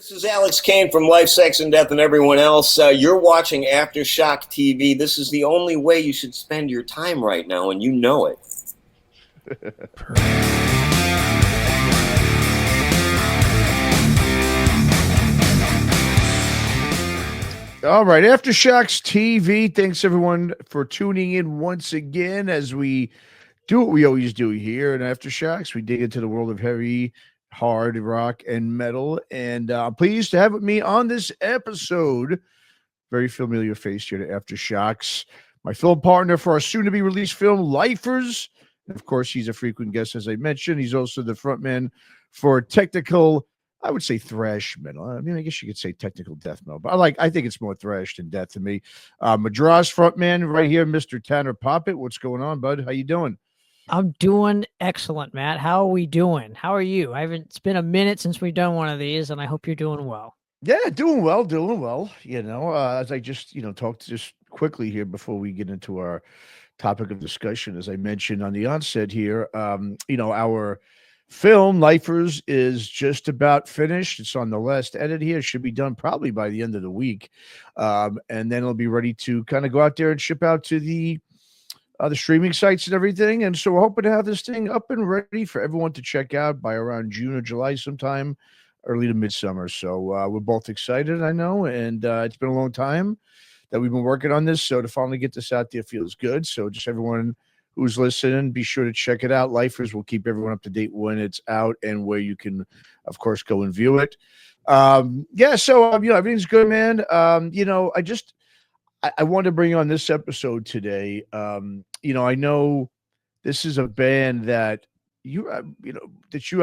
This is Alex Kane from Life, Sex, and Death and everyone else. You're watching Aftershock TV. This is the only way you should spend your time right now, and you know it. All right, Aftershocks TV. Thanks, everyone, for tuning in once again as we do what we always do here in Aftershocks. We dig into the world of heavy, hard rock and metal, and I'm pleased to have with me on this episode, very familiar face here to Aftershocks, my film partner for our soon-to-be released film, Lifers. And of course, he's a frequent guest, as I mentioned. He's also the frontman for technical, I would say, thrash metal. I mean, I guess you could say technical death metal, but I think it's more thrash than death to me. Madras frontman right here, Mr. Tanner Poppet. What's going on, bud? How you doing? I'm doing excellent, Matt. How are we doing? How are you? It's been a minute since we've done one of these, and I hope you're doing well. Yeah, doing well, doing well. You know, as I just, talked just quickly here before we get into our topic of discussion, as I mentioned on the onset here, our film, Lifers, is just about finished. It's on the last edit here. It should be done probably by the end of the week. And then it'll be ready to kind of go out there and ship out to the streaming sites and everything. And so we're hoping to have this thing up and ready for everyone to check out by around June or July sometime, early to midsummer. So we're both excited, I know. And it's been a long time that we've been working on this. So to finally get this out there feels good. So just everyone who's listening, be sure to check it out. Lifers will keep everyone up to date when it's out and where you can, of course, go and view it. Everything's good, man. I wanted to bring on this episode today. I know this is a band that I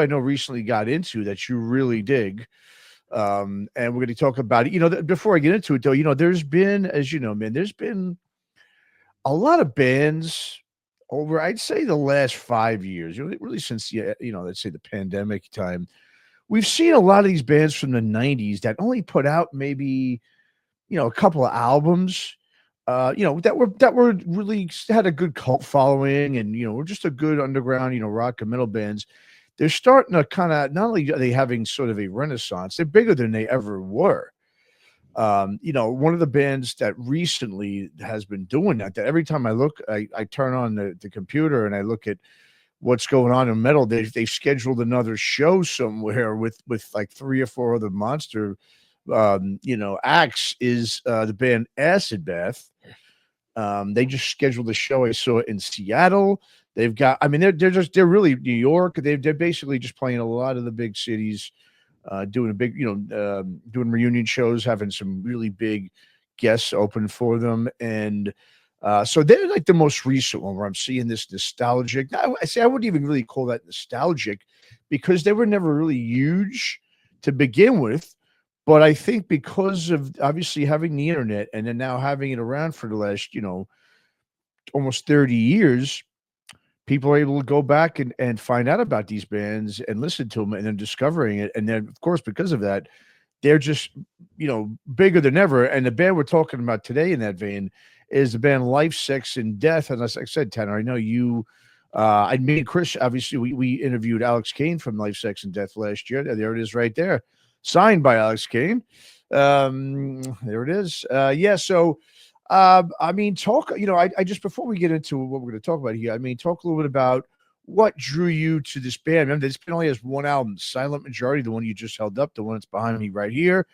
know recently got into that you really dig. And we're going to talk about it. Before I get into it, though, there's been, as you know, man, there's been a lot of bands over, I'd say, the last 5 years, really since, let's say the pandemic time. We've seen a lot of these bands from the 90s that only put out maybe a couple of albums, that were really had a good cult following, and were just a good underground, rock and metal bands. They're starting to kind of, not only are they having sort of a renaissance, they're bigger than they ever were. One of the bands that recently has been doing that every time I look, I turn on the computer and I look at what's going on in metal. They've scheduled another show somewhere with like 3 or 4 other monster acts, is the band Acid Bath. They just scheduled a show. I saw it in Seattle. They've got, they're really New York. They're basically just playing a lot of the big cities, doing doing reunion shows, having some really big guests open for them. And so they're like the most recent one where I'm seeing this nostalgic. I wouldn't even really call that nostalgic, because they were never really huge to begin with. But I think because of obviously having the internet and then now having it around for the last, almost 30 years, people are able to go back and find out about these bands and listen to them and then discovering it. And then, of course, because of that, they're just, bigger than ever. And the band we're talking about today in that vein is the band Life, Sex, and Death. And as I said, Tanner, I know you, me and Chris, obviously, we interviewed Alex Kane from Life, Sex, and Death last year. There it is right there. Signed by Alex Kane. There it is. So, talk, I just, before we get into what we're going to talk about here, talk a little bit about what drew you to this band. Remember, this band only has one album, Silent Majority, the one you just held up, the one that's behind me right here.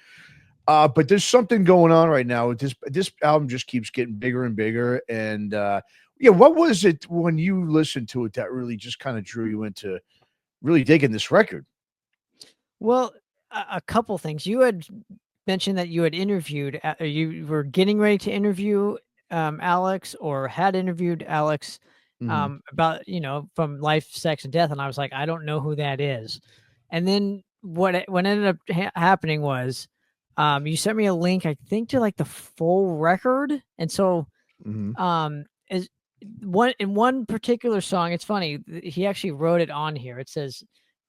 But there's something going on right now with this album just keeps getting bigger and bigger. And, what was it when you listened to it that really just kind of drew you into really digging this record? Well, a couple things. You had mentioned that you had interviewed, you were getting ready to interview Alex, or had interviewed Alex about, from Life, Sex, and Death. And I was like, I don't know who that is. And then what ended up happening was you sent me a link, I think, to like the full record. And so is one particular song, it's funny, he actually wrote it on here. It says,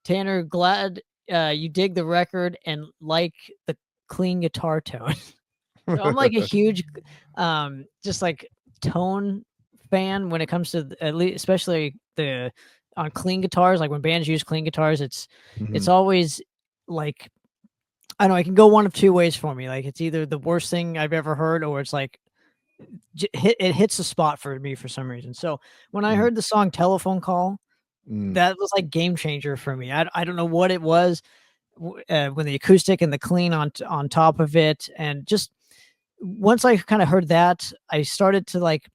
Tanner, glad you dig the record and like the clean guitar tone. So I'm like a huge just like tone fan when it comes to, at least especially on clean guitars. Like when bands use clean guitars, it's always like I don't know, it can go one of two ways for me. Like, it's either the worst thing I've ever heard, or it's like it hits the spot for me for some reason. So when I heard the song Telephone Call, that was like game changer for me. I don't know what it was, when the acoustic and the clean on top of it, and just once I kind of heard that, I started to like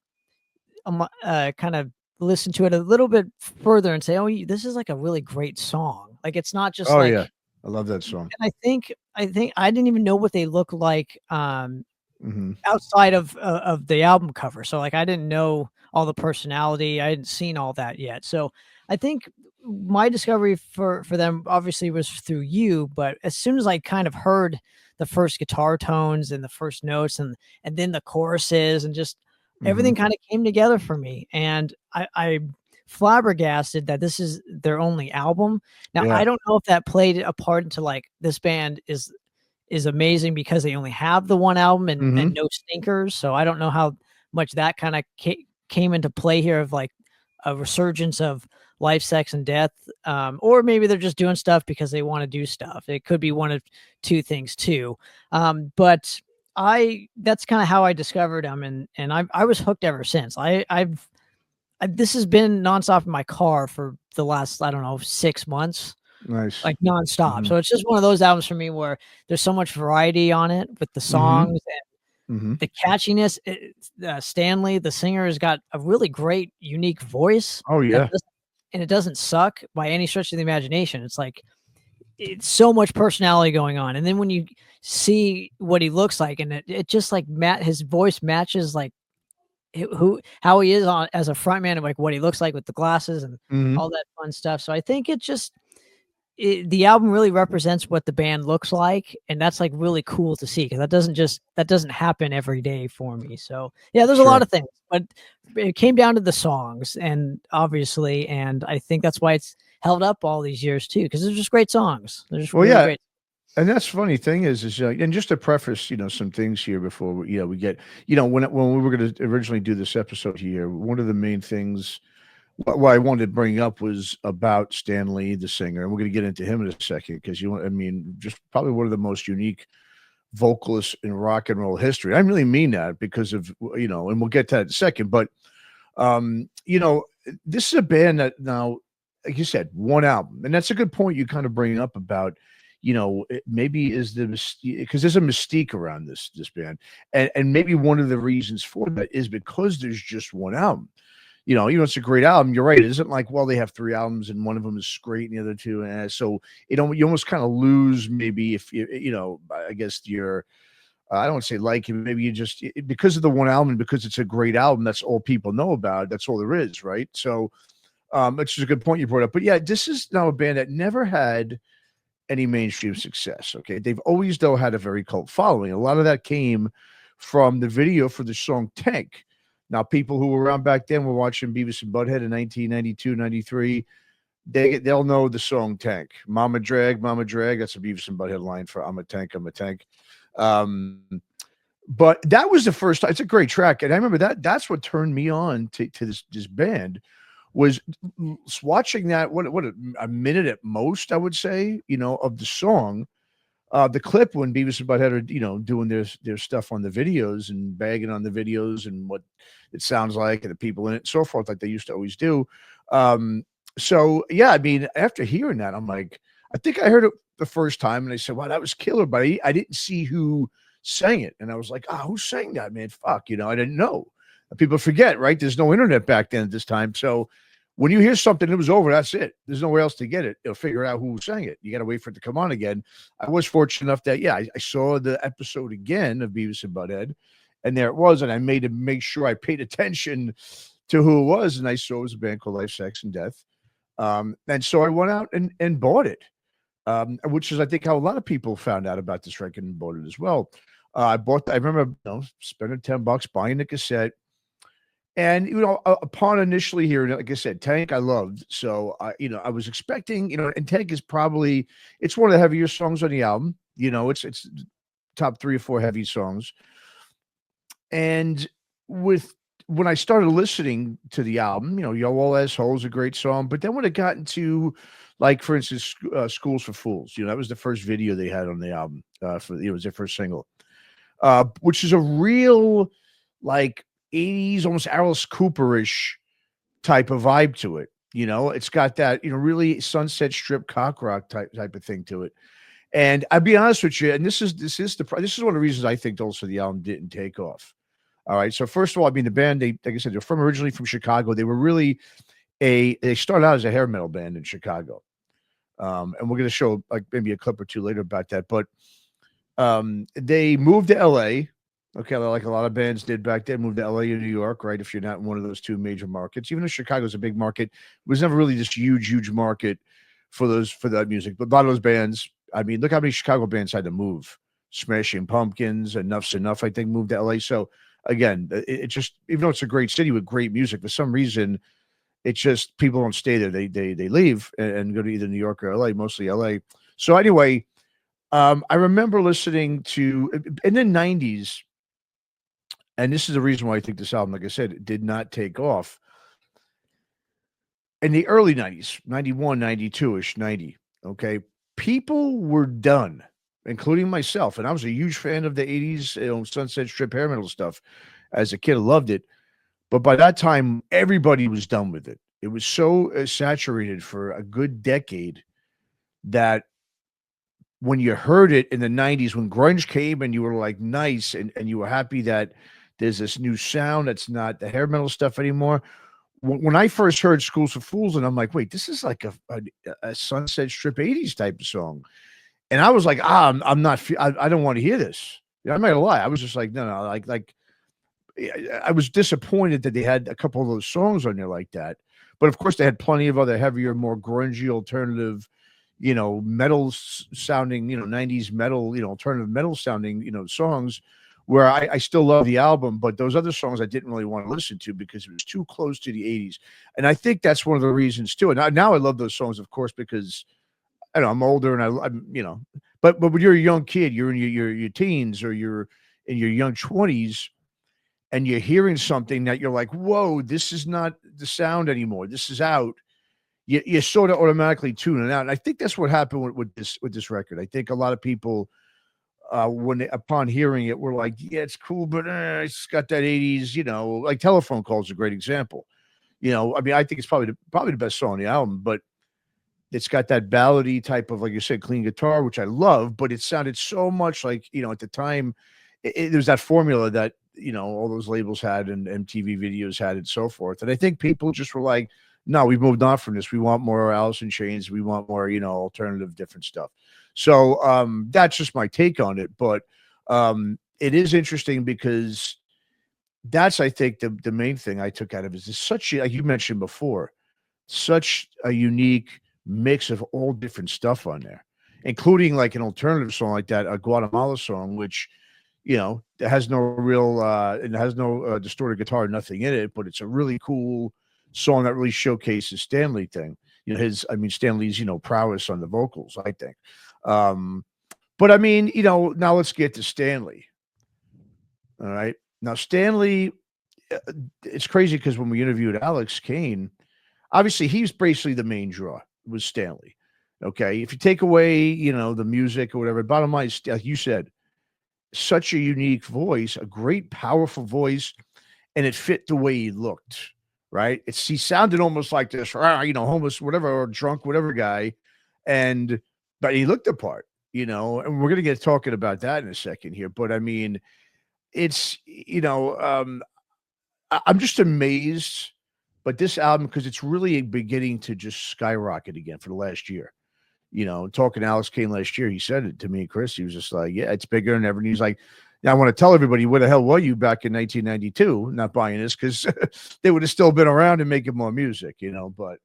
kind of listen to it a little bit further and say, oh, this is like a really great song. Like, it's not just Oh, like, yeah. I love that song. and I think I didn't even know what they look like Mhm. outside of the album cover. So like, I didn't know all the personality. I hadn't seen all that yet. So I think my discovery for them obviously was through you, but as soon as I kind of heard the first guitar tones and the first notes and then the choruses and just everything kind of came together for me. And I flabbergasted that this is their only album. Now, Yeah. I don't know if that played a part into like this band is amazing because they only have the one album and no stinkers. So I don't know how much that kind of came into play here of like a resurgence of life, sex, and death. Or maybe they're just doing stuff because they want to do stuff. It could be one of two things too. But that's kind of how I discovered them, and I was hooked ever since. This has been nonstop in my car for the last, I don't know, 6 months, Nice. like nonstop. So it's just one of those albums for me where there's so much variety on it with the songs and the catchiness. Stanley, the singer, has got a really great, unique voice. Oh, yeah. And it doesn't suck by any stretch of the imagination. It's like, it's so much personality going on. And then when you see what he looks like, and it just like his voice matches like how he is on as a frontman, and like what he looks like with the glasses and all that fun stuff. So I think the album really represents what the band looks like, and that's like really cool to see, because that doesn't happen every day for me. So yeah, there's a lot of things, but it came down to the songs, and obviously, and I think that's why it's held up all these years too, because they're just great songs. They're just really great. And that's funny thing is, and just to preface, some things here before we get, when we were going to originally do this episode here, one of the main things what I wanted to bring up was about Stanley, the singer, and we're going to get into him in a second because just probably one of the most unique vocalists in rock and roll history. I really mean that because of and we'll get to that in a second. But this is a band that now, like you said, one album, and that's a good point you kind of bring up about. Maybe is because there's a mystique around this band, and maybe one of the reasons for that is because there's just one album. It's a great album. You're right. It isn't like, well, they have 3 albums and one of them is great and the other 2. So you almost kind of lose maybe if I guess I don't want to say like him. Maybe you just because of the one album, because it's a great album. That's all people know about. That's all there is, right? So, which is a good point you brought up. But yeah, this is now a band that never had any mainstream success. Okay, they've always though had a very cult following. A lot of that came from the video for the song Tank. Now, people who were around back then were watching Beavis and Butthead in 1992, 93. They'll know the song Tank. Mama Drag. That's a Beavis and Butthead line for I'm a Tank. But that was the first time. It's a great track. And I remember that's what turned me on to this band was watching that, what a minute at most, I would say, of the song. The clip when Beavis and Butthead are, doing their stuff on the videos and bagging on the videos and what it sounds like and the people in it and so forth, like they used to always do. So yeah, I mean, after hearing that, I'm like, I think I heard it the first time and I said, wow, that was killer, but I didn't see who sang it. And I was like, who sang that, man? Fuck, I didn't know. People forget, right? There's no internet back then at this time. So when you hear something, it was over, that's it. There's nowhere else to get it. You'll figure out who sang it. You got to wait for it to come on again. I was fortunate enough that, I saw the episode again of Beavis and Butthead, and there it was. And I made to make sure I paid attention to who it was. And I saw it was a band called Life, Sex, and Death. And so I went out and bought it, which is, I think, how a lot of people found out about this record and bought it as well. I remember spending $10 buying the cassette. And, upon initially hearing it, like I said, Tank, I loved. So, I was expecting, and Tank is probably, it's one of the heavier songs on the album. It's top 3 or 4 heavy songs. And when I started listening to the album, Yo All Assholes is a great song. But then when it got into Like for instance, "Schools for Fools." That was the first video they had on the album. It was their first single, which is a real like '80s, almost Alice Cooperish type of vibe to it. It's got that really Sunset Strip cock rock type of thing to it. And I'll be honest with you, and this is one of the reasons I think also the album didn't take off. All right. So first of all, I mean the band, like I said, they're originally from Chicago. They were really they started out as a hair metal band in Chicago. And we're gonna show like maybe a clip or two later about that. But they moved to LA. Okay, like a lot of bands did back then, moved to LA or New York, right? If you're not in one of those two major markets, even though Chicago's a big market, it was never really this huge market for that music. But a lot of those bands, I mean, look how many Chicago bands had to move. Smashing Pumpkins, Enough's Enough, I think, moved to LA. So again, it just, even though it's a great city with great music, for some reason, it's just people don't stay there. They leave and go to either New York or LA, mostly LA. So anyway, I remember listening to in the 90s, and this is the reason why I think this album, like I said, did not take off. In the early 90s, 91, 92-ish, 90, okay, people were done, including myself. And I was a huge fan of the 80s, Sunset Strip hair metal stuff. As a kid, I loved it. But by that time, everybody was done with it. It was so saturated for a good decade that when you heard it in the 90s, when grunge came and you were like, nice, and you were happy that there's this new sound that's not the hair metal stuff anymore. When I first heard Schools for Fools, and I'm like, wait, this is like a Sunset Strip 80s type of song. And I was like, I'm not, I don't want to hear this. I'm not gonna lie. I was just like, no, like, I was disappointed that they had a couple of those songs on there like that. But of course, they had plenty of other heavier, more grungy, alternative, metal sounding, 90s metal, alternative metal sounding, songs where I still love the album, but those other songs I didn't really want to listen to because it was too close to the 80s. And I think that's one of the reasons too. And now I love those songs, of course, because I know I'm older and I'm but when you're a young kid, you're in your teens or you're in your young 20s and you're hearing something that you're like, whoa, this is not the sound anymore. This is out. You sort of automatically tune it out. And I think that's what happened with this record. I think a lot of people, upon hearing it, were like, yeah, it's cool, but it's got that 80s, like Telephone Call is a great example. I mean, I think it's probably the best song on the album, but it's got that ballady type of, like you said, clean guitar, which I love, but it sounded so much like, at the time, there's that formula that, all those labels had and MTV videos had and so forth. And I think people just were like, no, we've moved on from this. We want more Alice in Chains. We want more, alternative, different stuff. So that's just my take on it. But it is interesting because that's, I think, the main thing I took out of it is such, like you mentioned before, such a unique mix of all different stuff on there, including like an alternative song like that, a Guatemala song, which, it has no real, it has no distorted guitar, nothing in it, but it's a really cool song that really showcases Stanley thing. Stanley's, prowess on the vocals, I think. But I mean, now let's get to Stanley. All right. Now, Stanley, it's crazy because when we interviewed Alex Kane, obviously he's basically the main draw was Stanley. Okay. If you take away, the music or whatever, bottom line is, like you said, such a unique voice, a great, powerful voice, and it fit the way he looked. Right. He sounded almost like this, homeless, whatever, or drunk, whatever guy. But he looked the part, and we're going to get talking about that in a second here. But I mean, it's, I'm just amazed. But this album, because it's really beginning to just skyrocket again for the last year. Talking to Alex Kane last year, he said it to me and Chris. He was just like, yeah, it's bigger than ever. And he's like, now I want to tell everybody, where the hell were you back in 1992 not buying this? Because they would have still been around and making more music, But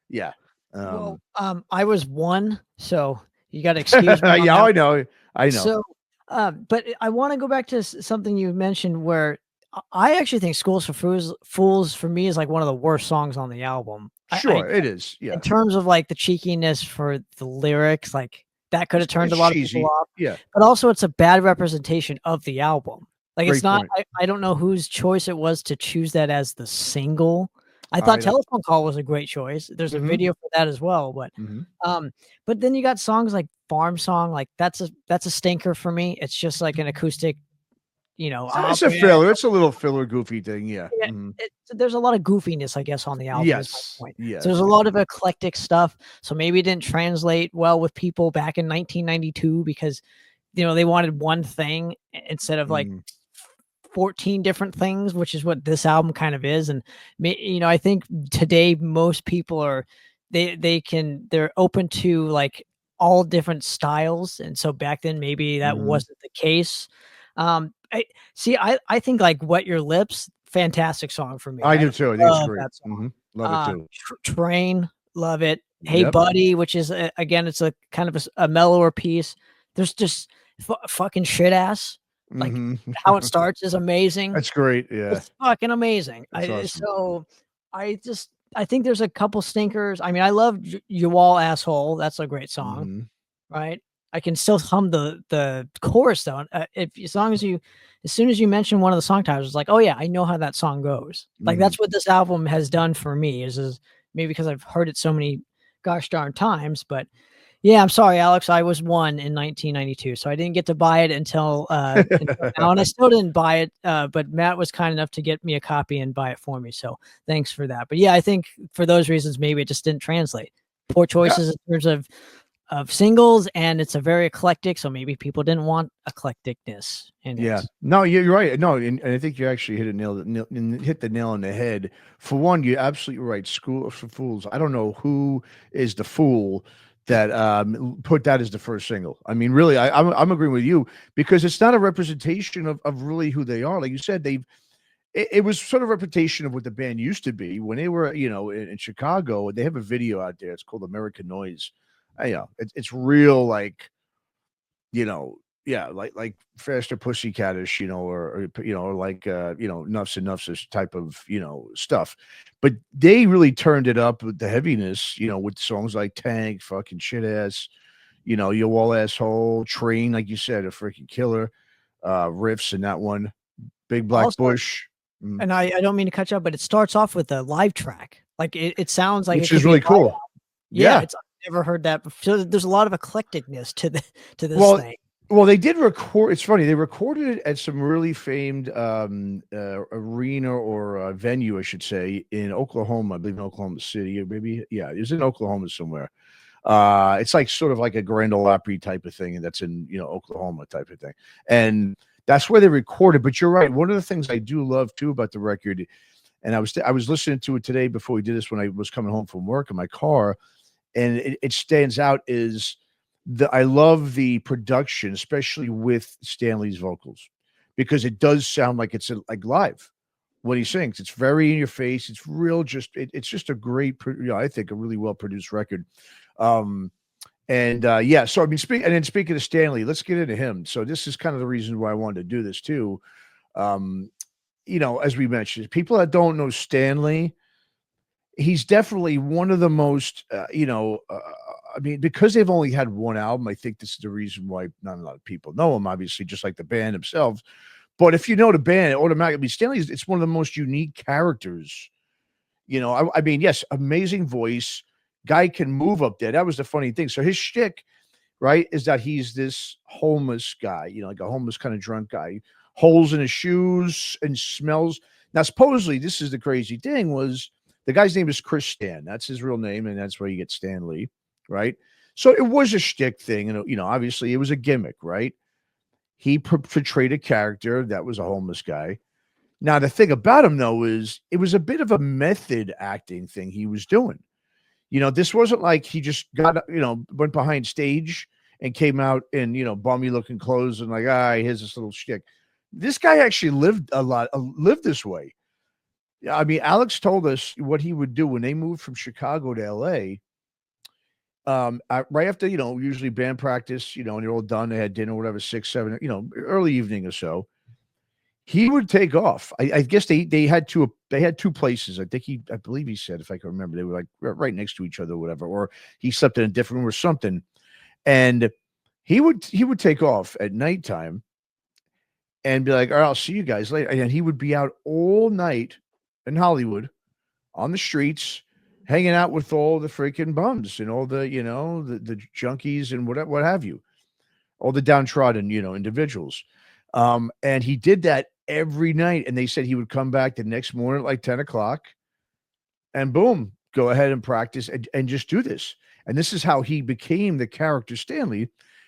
yeah. I was one, so you got to excuse me. Yeah, I know. So, but I want to go back to something you mentioned where I actually think Schools for Fools for me is like one of the worst songs on the album. Sure, it is. Yeah. In terms of like the cheekiness for the lyrics, like that could have turned a lot of people off. Yeah. But also it's a bad representation of the album. Like Great it's not, point. I don't know whose choice it was to choose that as the single. I thought Telephone Call was a great choice. There's a video for that as well, but then you got songs like Farm Song, like that's a stinker for me. It's just like an acoustic, It's a filler. It's a little filler, goofy thing. Yeah. There's a lot of goofiness, I guess, on the album. Yes. Yes. So there's a lot of eclectic stuff. So maybe it didn't translate well with people back in 1992 because, they wanted one thing instead of like 14 different things, which is what this album kind of is. And, I think today most people are, they're open to like all different styles. And so back then maybe that wasn't the case. I think like Wet Your Lips, fantastic song for me. I do too. I think it's great. That song. Love it too. Train, love it. Hey Buddy, which is again, it's a kind of a mellower piece. There's just fucking shit ass. Like how it starts is amazing. That's great. Yeah, it's fucking amazing. Awesome. I think there's a couple stinkers. I mean, I love You All Asshole. That's a great song, right? I can still hum the chorus though. As soon as you mention one of the song titles, it's like, oh yeah, I know how that song goes. Like that's what this album has done for me. Is maybe because I've heard it so many gosh darn times. But yeah, I'm sorry, Alex. I was one in 1992, so I didn't get to buy it until now, and I still didn't buy it. But Matt was kind enough to get me a copy and buy it for me. So thanks for that. But yeah, I think for those reasons, maybe it just didn't translate. Poor choices in terms of singles, and it's a very eclectic, so maybe people didn't want eclecticness in it. No, you're right. No, and I think you actually hit the nail on the head. For one, you're absolutely right. School for Fools. I don't know who is the fool that put that as the first single. I mean, really, I'm agreeing with you because it's not a representation of really who they are. Like you said, it was sort of a reputation of what the band used to be when they were, in Chicago. They have a video out there. It's called American Noise. It's real, like, like Faster Pussycatish, or like, Nuffs and Nuffs type of, stuff. But they really turned it up with the heaviness, with songs like Tank, fucking Shit Ass, You All Asshole, Train, like you said, a freaking killer, riffs in that one, Big Black Bush. And I don't mean to cut you up, but it starts off with a live track. Like it sounds like which is really cool. Yeah. I've never heard that before. So there's a lot of eclecticness to this thing. Well, they did record. It's funny. They recorded it at some really famed arena or venue, I should say, in Oklahoma. I believe in Oklahoma City, or maybe it was in Oklahoma somewhere. It's like sort of like a Grand Ole Opry type of thing, and that's in Oklahoma type of thing, and that's where they recorded. But you're right. One of the things I do love too about the record, and I was listening to it today before we did this when I was coming home from work in my car. And it stands out is I love the production, especially with Stanley's vocals, because it does sound like it's like live when he sings. It's very in your face. It's real. It's just a great, I think a really well produced record. So I mean, speaking of Stanley, let's get into him. So this is kind of the reason why I wanted to do this too. As we mentioned, people that don't know Stanley, he's definitely one of the most, I mean, because they've only had one album, I think this is the reason why not a lot of people know him, obviously, just like the band themselves. But if you know the band, automatically, Stanley's, it's one of the most unique characters. I mean, yes, amazing voice. Guy can move up there. That was the funny thing. So his shtick, right, is that he's this homeless guy, like a homeless kind of drunk guy, holes in his shoes and smells. Now, supposedly, this is the crazy thing was, the guy's name is Chris Stann. That's his real name, and that's where you get Stanley, right? So it was a shtick thing, and obviously it was a gimmick, right? He portrayed a character that was a homeless guy. Now the thing about him, though, is it was a bit of a method acting thing he was doing. This wasn't like he just got, went behind stage and came out in, bummy looking clothes and like, here's this little shtick. This guy actually lived this way. I mean, Alex told us what he would do when they moved from Chicago to LA. Right after, usually band practice, and they're all done, they had dinner, whatever, 6, 7, early evening or so. He would take off. I guess they had two places. I believe he said, if I can remember, they were like right next to each other or whatever, or he slept in a different room or something. And he would take off at nighttime and be like, all right, I'll see you guys later. And he would be out all night in Hollywood on the streets, hanging out with all the freaking bums and all the, you know, the junkies and what have you, all the downtrodden, you know, individuals. And he did that every night. And they said he would come back the next morning at like 10 o'clock and boom, go ahead and practice and just do this. And this is how he became the character Stanley.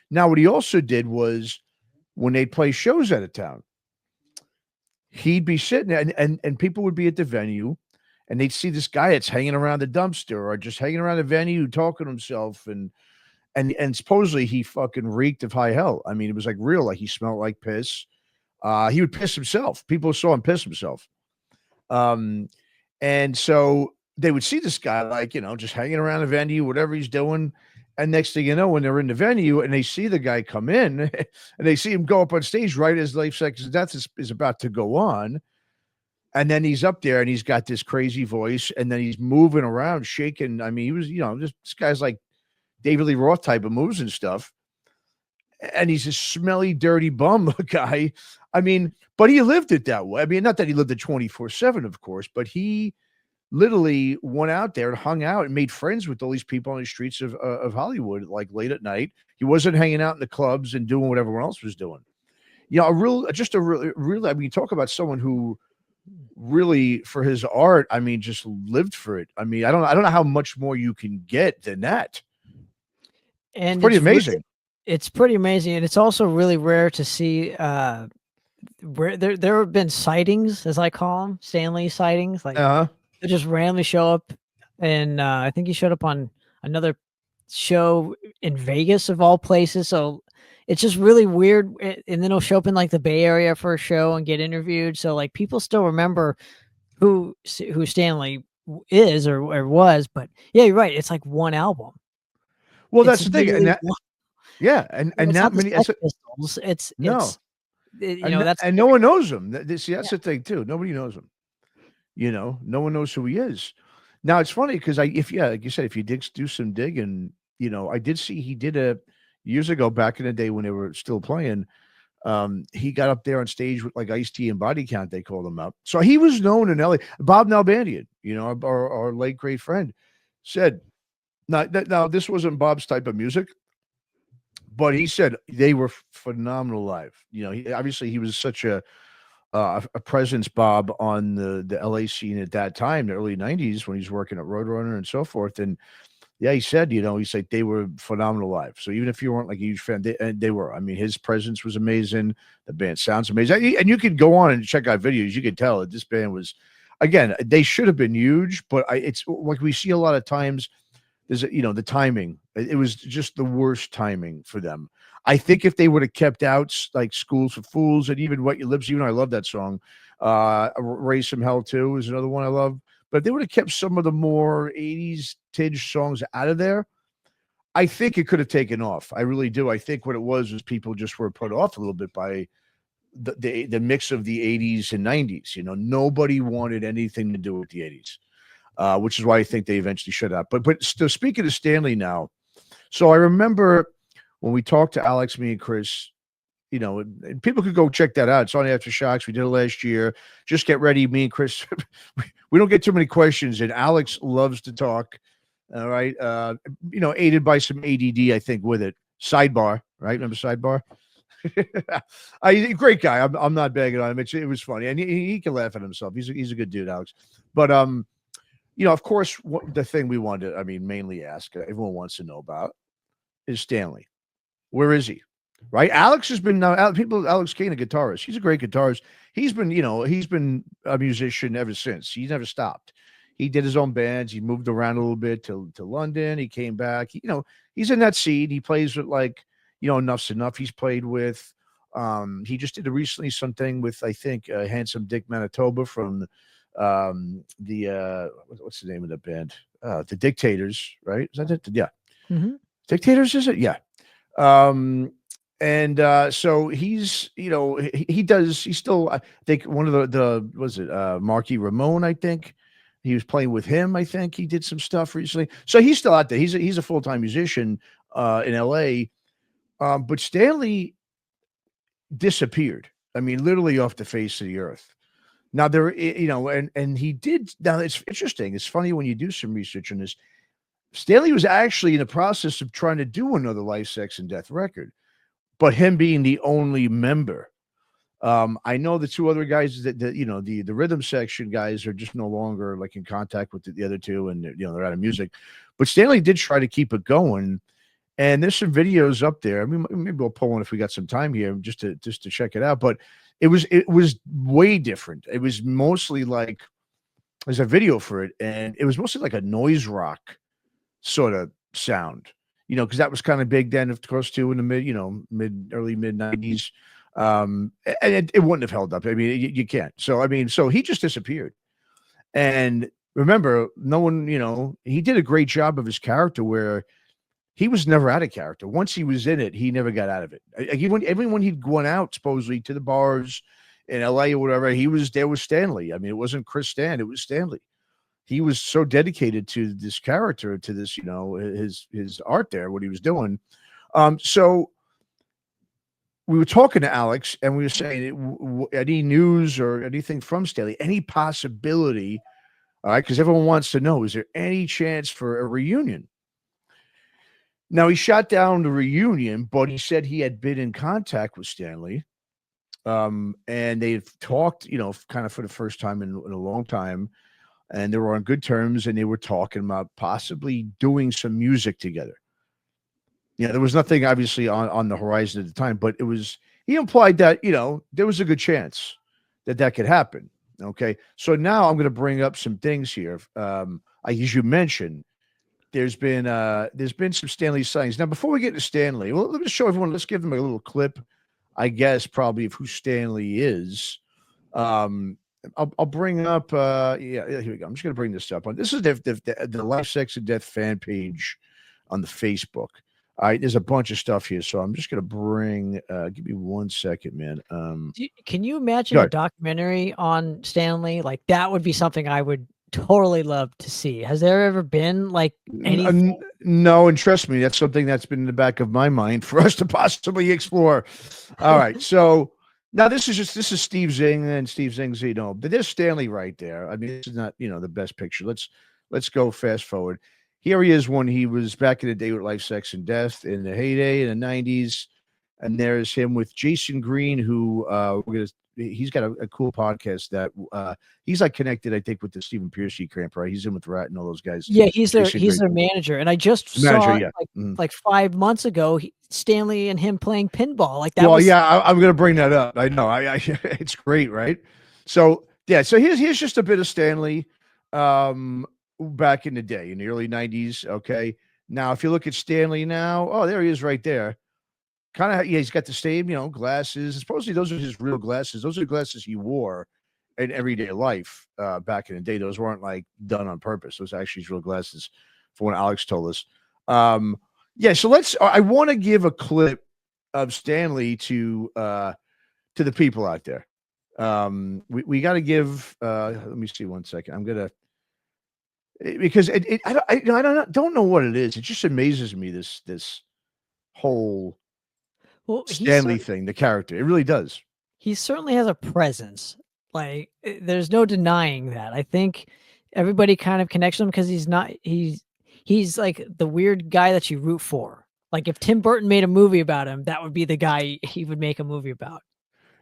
Now, what he also did was when they'd play shows out of town, he'd be sitting there and people would be at the venue and they'd see this guy that's hanging around the dumpster or just hanging around the venue talking to himself and supposedly he fucking reeked of high hell. I mean, it was like real, like he smelled like piss. He would piss himself. People saw him piss himself. And so they would see this guy, like, you know, just hanging around the venue, whatever he's doing. And next thing you know, when they're in the venue and they see the guy come in and they see him go up on stage right as Life, Sex, and Death is about to go on. And then he's up there and he's got this crazy voice and then he's moving around, shaking. I mean, he was, you know, this guy's like David Lee Roth type of moves and stuff. And he's a smelly, dirty bum guy. I mean, but he lived it that way. I mean, not that he lived it 24/7, of course, but he literally went out there and hung out and made friends with all these people on the streets of Hollywood, like late at night. He wasn't hanging out in the clubs and doing what everyone else was doing. You know, I mean, talk about someone who really, for his art, I mean, just lived for it. I mean, I don't know how much more you can get than that. And it's pretty amazing. It's pretty amazing, and it's also really rare to see. Where there have been sightings, as I call them, Stanley sightings, like they just randomly show up, and I think he showed up on another show in Vegas of all places. So it's just really weird. And then he'll show up in like the Bay Area for a show and get interviewed. So like people still remember who Stanley is or was. But yeah, you're right. It's like one album. Well, that's the thing, and that, yeah, and not many. It's you know, and no one knows him. That's the thing too. Nobody knows him. You know, no one knows who he is. Now it's funny because like you said, if you do some digging, you know, I did see he did years ago back in the day when they were still playing. He got up there on stage with like Ice-T and Body Count. They called him up, so he was known in LA. Bob Nalbandian, you know, our late great friend, said, "Now this wasn't Bob's type of music." But he said they were phenomenal live. You know, obviously he was such a presence, Bob, on the LA scene at that time, the early 90s, when he was working at Roadrunner and so forth. And yeah, he said, you know, he said they were phenomenal live. So even if you weren't like a huge fan, they were. I mean, his presence was amazing. The band sounds amazing. And you could go on and check out videos. You could tell that this band was, again, they should have been huge, but it's like we see a lot of times. There's, you know, the timing. It was just the worst timing for them. I think if they would have kept out like Schools for Fools and even Wet Your Lips, even I love that song. Raise Some Hell Too is another one I love. But if they would have kept some of the more 80s tinge songs out of there, I think it could have taken off. I really do. I think what it was people just were put off a little bit by the mix of the 80s and 90s. You know, nobody wanted anything to do with the 80s. Which is why I think they eventually shut up. But still, speaking of Stanley now, so I remember when we talked to Alex, me and Chris, you know, and people could go check that out. It's on Aftershocks. We did it last year. Just get ready. Me and Chris, we don't get too many questions, and Alex loves to talk. All right. You know, aided by some ADD, I think, with it. Sidebar, right? Remember Sidebar? Great guy. I'm not bagging on him. It was funny. And he can laugh at himself. He's a good dude, Alex. But, you know, of course, the thing we wanted to, I mean, mainly ask, everyone wants to know about is Stanley. Where is he? Right? Alex has been Alex Kane, a guitarist. He's a great guitarist. He's been, you know, he's been a musician ever since. He's never stopped. He did his own bands. He moved around a little bit to London. He came back. You know, he's in that scene. He plays with like, you know, Enough's Enough. He's played with. He just did recently something with, I think, Handsome Dick Manitoba from what's the name of the band? The Dictators, right? Is that it? Yeah. Mm-hmm. Dictators, is it? Yeah. So he's, you know, he's still, I think one of the was it Marky Ramone, I think he was playing with him. I think he did some stuff recently. So he's still out there. He's a full-time musician in LA. But Stanley disappeared. I mean, literally off the face of the earth. Now and he did. Now it's interesting. It's funny when you do some research on this. Stanley was actually in the process of trying to do another Life, Sex, and Death record, but him being the only member. I know the two other guys the rhythm section guys are just no longer like in contact with the other two, and they're out of music. But Stanley did try to keep it going, and there's some videos up there. I mean, maybe we'll pull one if we got some time here just to check it out. But it was way different. It was mostly like there's a video for it, and it was mostly like a noise rock sort of sound, because that was kind of big then, of course, too, in the early mid 90s. And it wouldn't have held up. I mean, you can't. So, I mean, so he just disappeared. And remember, no one, he did a great job of his character where he was never out of character. Once he was in it, he never got out of it. Everyone he'd gone out, supposedly, to the bars in LA or whatever, he was there with Stanley. I mean, it wasn't Chris Stann, it was Stanley. He was so dedicated to this character, to this, his art there, what he was doing. So we were talking to Alex, and we were saying, any news or anything from Stanley, any possibility, all right, because everyone wants to know, is there any chance for a reunion? Now, he shot down the reunion, but he said he had been in contact with Stanley, and they've talked, kind of for the first time in a long time, and they were on good terms, and they were talking about possibly doing some music together. Yeah, there was nothing obviously on the horizon at the time, but he implied that, there was a good chance that could happen. Okay. So now I'm going to bring up some things here. As you mentioned, there's been some Stanley sightings. Now, before we get to Stanley, well, let me show everyone, let's give them a little clip, I guess, probably of who Stanley is. I'll bring up, here we go. I'm just going to bring this up. This is the Life, Sex, and Death fan page on the Facebook. All right, there's a bunch of stuff here, so I'm just going to bring, give me 1 second, man. Can you imagine a documentary on Stanley? Like, that would be something I would totally love to see. Has there ever been like anything? No, and trust me, that's something that's been in the back of my mind for us to possibly explore. All right, so now this is Steve Zing, and Steve Zing's, but there's Stanley right there. I mean, this is not, the best picture. Let's go fast forward. Here he is when he was back in the day with Life, Sex, and Death in the heyday in the 90s. And there's him with Jason Green, who he's got a cool podcast that he's like connected, I think, with the Stephen Piercy camp, right? He's in with Rat and all those guys. Yeah, he's their manager. And I just saw like 5 months ago, Stanley and him playing pinball. Like that. Well, I'm going to bring that up. I know. It's great, right? So yeah, so here's just a bit of Stanley. Back in the day, in the early 90s. Okay. Now, if you look at Stanley now, oh, there he is right there. Kind of, he's got the same, glasses. Supposedly those are his real glasses. Those are the glasses he wore in everyday life back in the day. Those weren't like done on purpose. Those are actually his real glasses, for what Alex told us. So I want to give a clip of Stanley to the people out there. We got to give, let me see 1 second. I'm going to, because I don't know what it is. It just amazes me, this whole Stanley thing, the character. It really does. He certainly has a presence. Like, there's no denying that. I think everybody kind of connects him because he's like the weird guy that you root for. Like, if Tim Burton made a movie about him, that would be the guy he would make a movie about.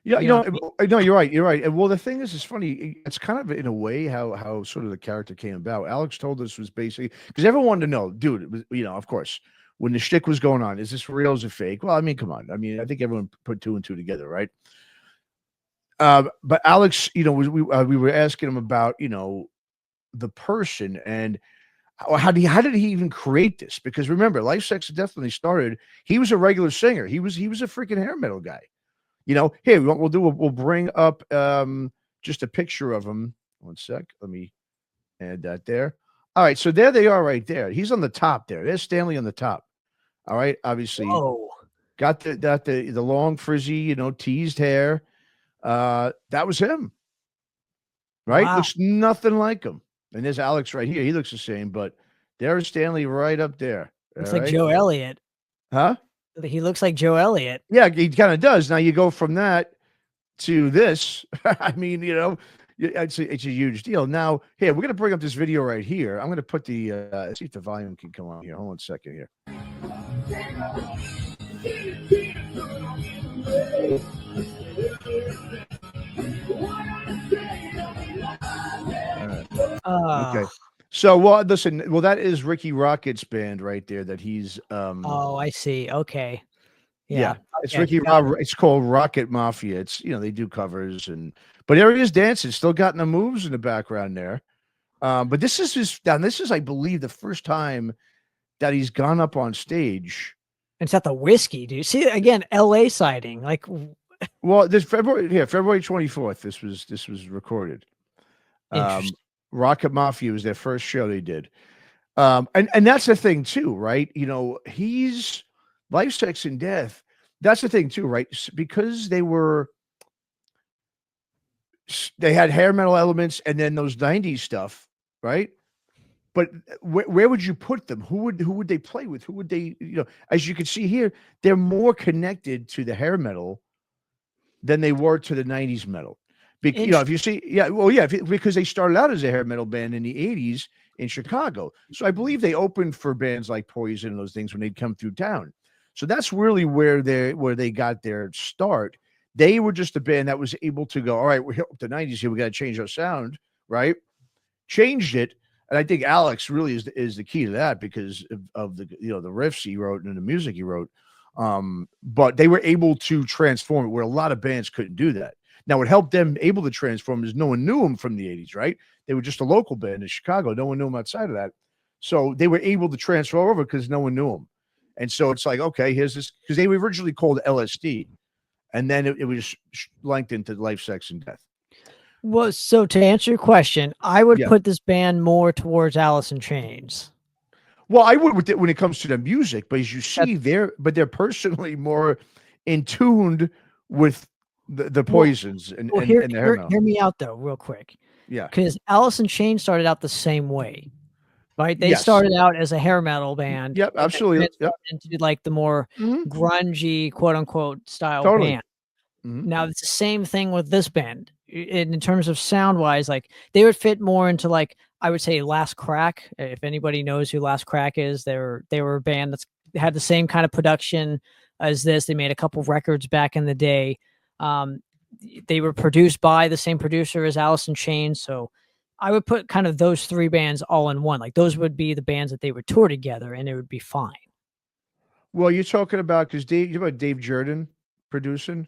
Yeah, no, you're right. You're right. And well, the thing is, it's funny. It's kind of in a way how sort of the character came about. Alex told us was basically because everyone wanted to know, dude. It was, of course, when the shtick was going on, is this real? Is it fake? Well, I mean, come on. I mean, I think everyone put two and two together, right? But Alex, we were asking him about, the person and how did he even create this? Because remember, Life, Sex, and Death when they started, he was a regular singer. He was a freaking hair metal guy. Here, we'll bring up just a picture of him. 1 sec. Let me add that there. All right. So there they are right there. He's on the top there. There's Stanley on the top. All right. Obviously, got the long frizzy, teased hair. That was him. Right. Wow. Looks nothing like him. And there's Alex right here. He looks the same, but there's Stanley right up there. Looks like Joe Elliott. Huh? He looks like Joe Elliott. Yeah, he kind of does. Now you go from that to this. I mean, Yeah, it's a huge deal. Now, here we're gonna bring up this video right here. I'm gonna put the see if the volume can come on here. Hold on a second here. Okay. So, well, listen. Well, that is Rikki Rockett's band right there. That he's. Oh, I see. Okay. Yeah, Yeah. it's Okay. Rikki. It's called Rockett Mafia. It's they do covers but there he is dancing. Still got the moves in the background there. But this is I believe the first time that he's gone up on stage. It's at the whiskey, dude. See again, LA sighting. Like, Well, this February 24th. This was recorded. interesting. Rockett Mafia was their first show they did. And that's the thing too, right? He's Life, Sex, and Death. That's the thing too, right? Because they had hair metal elements and then those 90s stuff, right? But where would you put them? Who would they play with? Who would they, as you can see here, they're more connected to the hair metal than they were to the 90s metal. If you see, because they started out as a hair metal band in the 80s in Chicago. So I believe they opened for bands like Poison and those things when they'd come through town. So that's really where they got their start. They were just a band that was able to go, all right, we're up to the 90s here. We got to change our sound, right? Changed it. And I think Alex really is the key to that because of the the riffs he wrote and the music he wrote. But they were able to transform it where a lot of bands couldn't do that. Now, what helped them able to transform is no one knew them from the 80s, right? They were just a local band in Chicago. No one knew them outside of that. So they were able to transfer over because no one knew them. And so it's like, okay, here's this, because they were originally called LSD. And then it was linked into Life, Sex, and Death. Well, so to answer your question, I would put this band more towards Alice in Chains. Well, I would when it comes to the music, but as you see, they're personally more in tuned with the Poisons and the hair metal. Hear me out though, real quick. Yeah, because Alice in Chains started out the same way, right? They started out as a hair metal band. Yep, absolutely. Yep. Into like the more grungy, quote unquote, style band. Now it's the same thing with this band. In terms of sound wise, like they would fit more into like I would say Last Crack. If anybody knows who Last Crack is, they were a band that's had the same kind of production as this. They made a couple of records back in the day. They were produced by the same producer as Alice in Chains. So I would put kind of those three bands all in one. Like those would be the bands that they would tour together and it would be fine. Well, you're talking about Dave Jordan producing?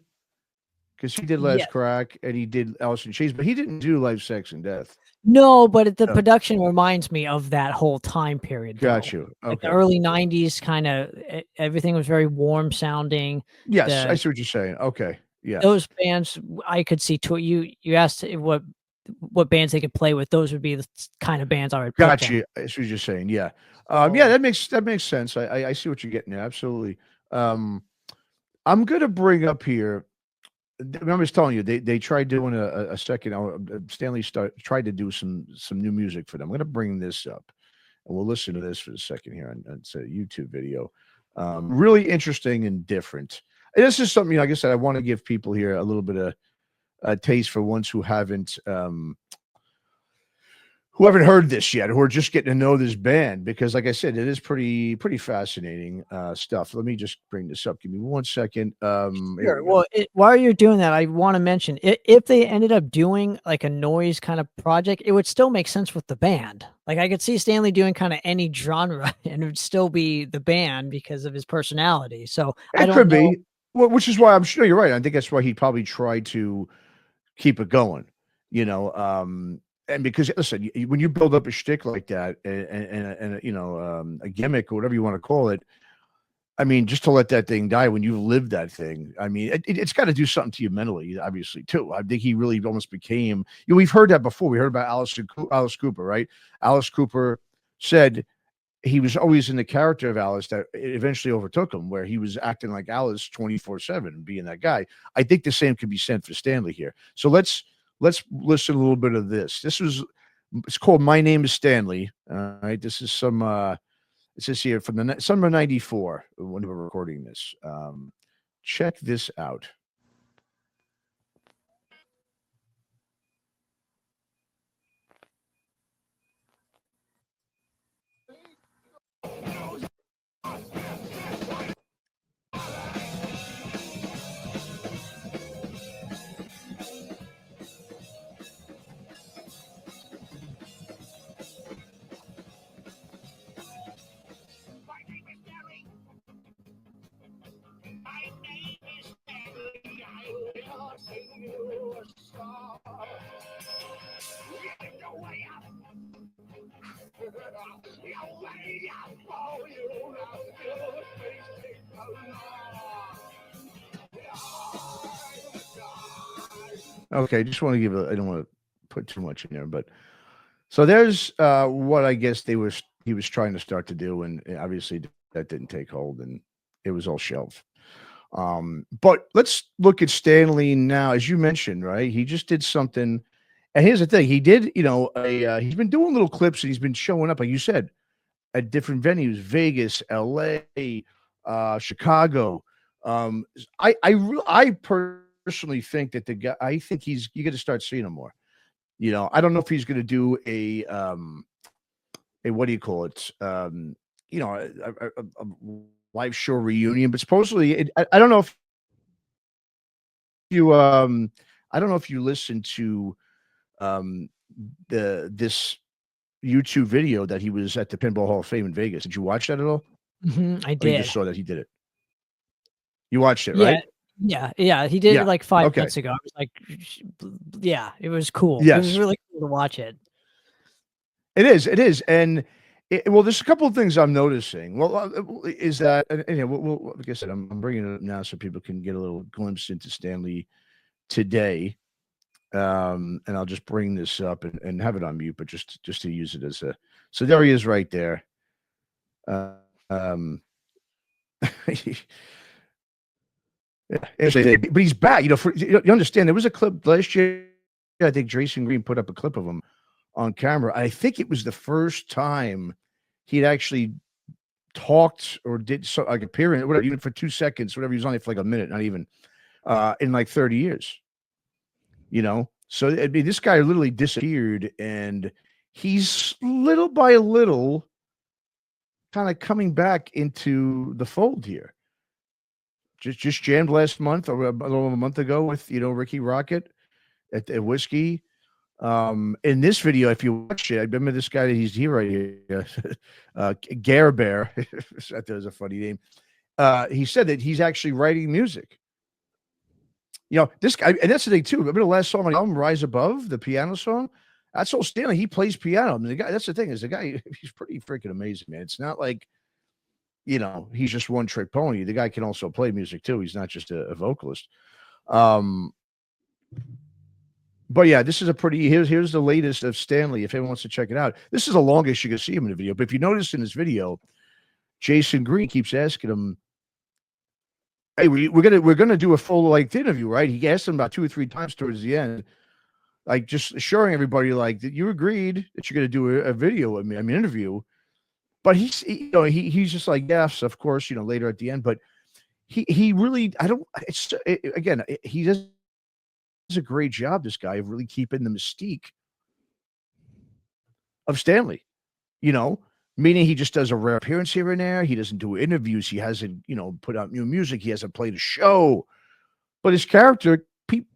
Because he did Last Crack and he did Alice in Chains, but he didn't do Life, Sex, and Death. No, but the production reminds me of that whole time period. Got you. Okay. Like the early 90s, kind of everything was very warm sounding. Yes, I see what you're saying. Okay. Yeah. Those bands I could see you asked what bands they could play with. Those would be the kind of bands I would put. Got you. I see what you're saying. Yeah. Yeah, that makes sense. I see what you're getting at. Absolutely. I'm gonna bring up here. I was telling you they tried doing a second. Stanley tried to do some new music for them. I'm going to bring this up, and we'll listen to this for a second here. It's a YouTube video, really interesting and different. And this is something, like I said, I want to give people here a little bit of a taste for ones who haven't heard this yet, who are just getting to know this band, because like I said, it is pretty fascinating stuff. Let me just bring this up. Give me 1 second. Sure. Well, while you're doing that, I want to mention if they ended up doing like a noise kind of project, it would still make sense with the band. Like I could see Stanley doing kind of any genre and it would still be the band because of his personality. So it could be, well, which is why I'm sure you're right. I think that's why he probably tried to keep it going, and because listen, when you build up a shtick like that and a gimmick or whatever you want to call it, I mean, just to let that thing die when you've lived that thing, I mean, it's got to do something to you mentally, obviously, too. I think he really almost became, we've heard that before. We heard about Alice Cooper, right? Alice Cooper said he was always in the character of Alice that eventually overtook him, where he was acting like Alice 24/7, being that guy. I think the same could be said for Stanley here. So let's listen a little bit of this. It's called My Name is Stanley. All right. This is it says here from the summer '94 when we were recording this. Check this out. Okay, just want to give I don't want to put too much in there, but so there's what I guess he was trying to start to do, and obviously that didn't take hold, and it was all shelved. But let's look at Stanley now, as you mentioned, right? He just did something, and here's the thing: he did, he's been doing little clips, and he's been showing up, like you said, at different venues, Vegas, L.A., Chicago. I personally think that the guy, I think you got to start seeing him more. I don't know if he's going to do a what do you call it? A live show reunion, but supposedly I don't know if you I don't know if you listen to this YouTube video that he was at the Pinball Hall of Fame in Vegas. Did you watch that at all? I Or you did. just saw that he did it? You watched it, Yeah. right? Yeah. He did it like 5 Okay. months ago. I was like, yeah, it was cool. It Yes. was really cool to watch it. It is, and well, there's a couple of things I'm noticing. Well, is that, and like I said, I'm bringing it up now so people can get a little glimpse into Stanley today. And I'll just bring this up and have it on mute, but just to use it as a. So there he is, right there. But he's back. You understand? There was a clip last year. I think Jason Green put up a clip of him on camera. I think it was the first time he'd actually talked or did so, like appearing, whatever, even for 2 seconds, whatever. He was on it for like a minute, not even, in like 30 years. So I mean, this guy literally disappeared, and he's little by little kind of coming back into the fold here. Just jammed last month or a little over a month ago with Rikki Rockett at Whiskey. In this video, if you watch it, I remember this guy that he's here right here, Gare Bear. That was a funny name. He said that he's actually writing music. This guy, and that's the thing too. Remember the last song on the album, Rise Above, the piano song? That's all Stanley. He plays piano. I mean, the guy, that's the thing, is the guy, he's pretty freaking amazing, man. It's not like, he's just one trick pony. The guy can also play music too. He's not just a vocalist. But yeah, this is a pretty, here's the latest of Stanley. If anyone wants to check it out, this is the longest you can see him in the video. But if you notice in this video, Jason Green keeps asking him, "Hey, we're gonna do a full length interview, right?" He asked him about 2 or 3 times towards the end, like just assuring everybody like that you agreed that you're gonna do a video with me, interview. But he's just like, yes, of course, later at the end. But he really, again, he does a great job, this guy, of really keeping the mystique of Stanley, meaning he just does a rare appearance here and there. He doesn't do interviews. He hasn't, put out new music. He hasn't played a show. But his character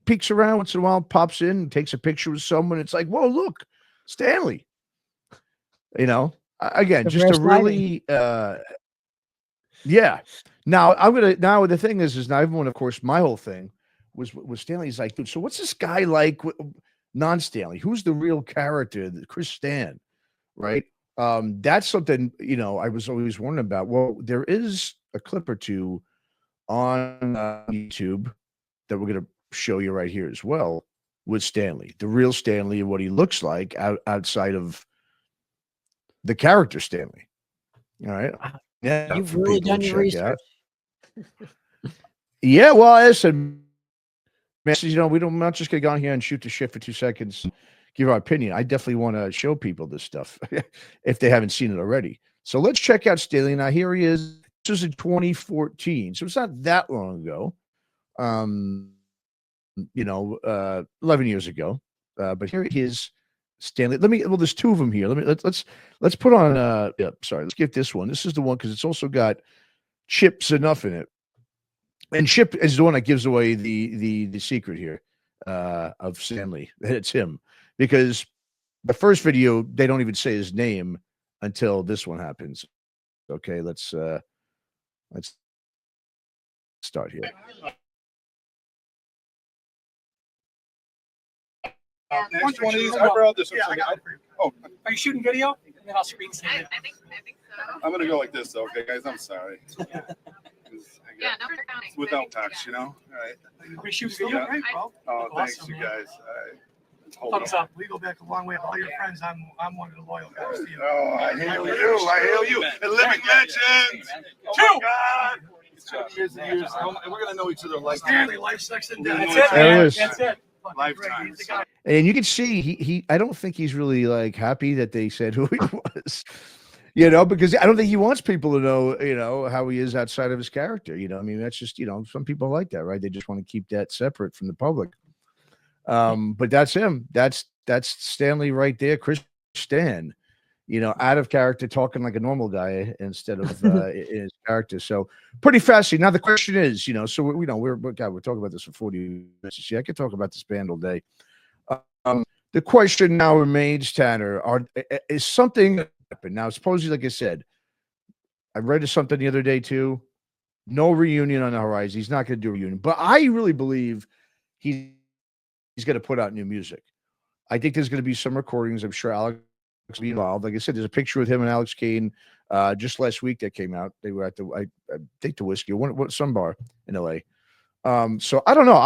peeks around once in a while, pops in, and takes a picture with someone. It's like, whoa, look, Stanley. Again, just a really, yeah. Now the thing is now everyone, of course, my whole thing was Stanley's like, dude, so what's this guy like non-Stanley? Who's the real character? Chris Stann, right? That's something, I was always wondering about. Well, there is a clip or two on YouTube that we're going to show you right here as well with Stanley, the real Stanley, and what he looks like outside of the character Stanley. All right. Wow. Yeah. You've really done your research. Yeah. Well, I said, we're not just going to go on here and shoot the shit for 2 seconds, give our opinion. I definitely want to show people this stuff if they haven't seen it already. So let's check out Stanley. Now, here he is. This was in 2014. So it's not that long ago. 11 years ago. But here he is, Stanley. There's 2 of them here. Let's put on, let's get this one. This is the one because it's also got Chip's Enough in it. And Chip is the one that gives away the secret here of Stanley. It's him, because the first video they don't even say his name until this one happens. Okay, let's start here. Next one of these. I brought this. Yeah, Oh, are you shooting video? And then I'll screen save it. I think so. I'm gonna go like this, though. Okay, guys. I'm sorry. Yeah, no, we're counting. Without touch, you know. All right. We shoot video, Yeah. great, bro. Oh, thanks, Awesome, you man. guys. Hold Thumbs on. up. We go back a long way. All your friends, I'm one of the loyal guys to you. Oh, I hail you. I hail you. The living legends. Oh my God. Years and years. And we're gonna know each other like Stanley, life, sex, and death. That's That's it, it, There it man. is. That's it. Lifetime. He's the guy. And you can see he I don't think he's really like happy that they said who he was. You know, because I don't think he wants people to know, you know, how he is outside of his character. You know, I mean, that's just, you know, some people like that, right? They just want to keep that separate from the public. But that's him. That's Stanley right there, Chris Stann, you know, out of character, talking like a normal guy instead of his character. So pretty fascinating. Now the question is, you know, so we're talking about this for 40 minutes. See, I could talk about this band all day. The question now remains, Tanner, is something happen now? Supposedly, like I said, I read something the other day too. No reunion on the horizon. He's not going to do a reunion, but I really believe he's going to put out new music. I think there's going to be some recordings. I'm sure Alex will be involved. Like I said, there's a picture with him and Alex Kane just last week that came out. They were at I think the whiskey, some bar in LA. So I don't know.